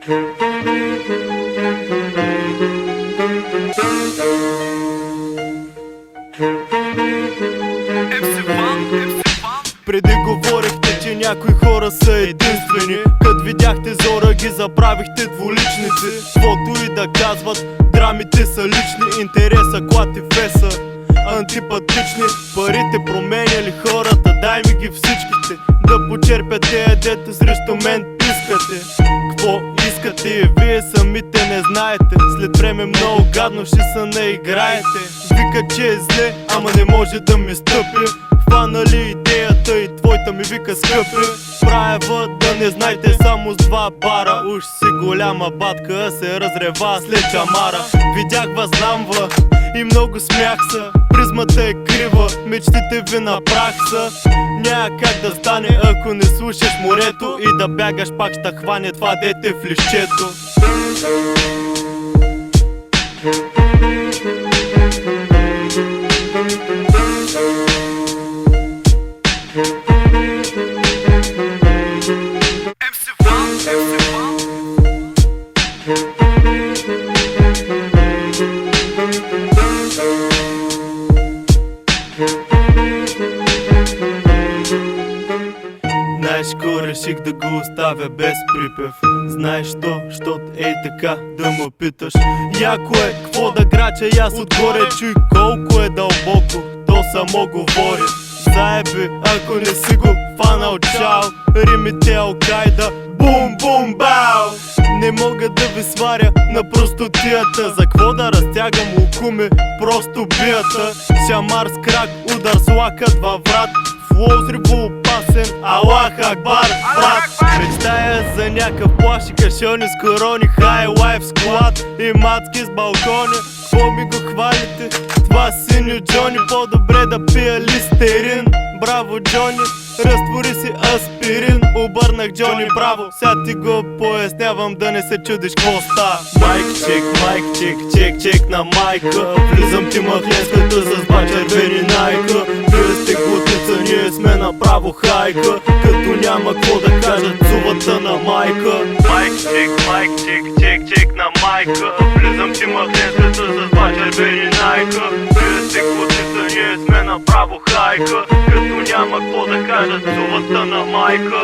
Преди говорихте, че някои хора са единствени. Кът видяхте Зора, ги забравихте двуличните. Каквото и да казват, драмите са лични. Интереса, клад и феса антипатични. Парите променяли хората, дай ми ги всичките. Да почерпя тея дета срещу мен пискате. Какво искате и вие самите не знаете. След време много гадно ще се наиграете. Вика, че е зле, ама не може да ми стъпи. Хванали идеята и твойта ми вика скъпи. Правя да не знаете само с 2 бара. Уж си голяма батка, се разрева след чамара. Видях вас ламва и много смях са. Призмата е крива, мечтите ви на прах са. Няма как да стане, ако не слушаш морето. И да бягаш пак ще хване това дете в лището. Знаеш ко реших да го оставя без припев. Знаеш що? Щот ей така да му питаш. Яко е, кво да грача и аз отгоре. Чуй колко е дълбоко, то само говори. Заеби, ако не си го фанал, чао. Римите Алкайда, бум бум бау. Не мога да ви сваря на простотията. За кво да разтягам лукуми, просто бията. Шамар с крак, удар с лакът във врат. Флоу зриво опасен, Аллах Акбар, брат. Мечтая за някакъв плащ и кашони с корони. Хай лайф склад и мацки с балкони. Кво ми го хвалите? Това синьо Джони. По-добре да пия листерин. Браво Джони, разтвори си аспирин. Обърнах Джони, браво. Сега ти го пояснявам да не се чудиш какво става. Майк чек, чек, чек на майка. Влизам ти махленската с 2 червени найка. Вие сте глутница, ние сме направо хайка. Като няма какво да кажат цувата на майка. Майк чек, чек на майка. Влизам ти махленската с 2 червени найка. Вие сте глутница, ние сме направо хайка. Като няма какво да кажат цувата на майка.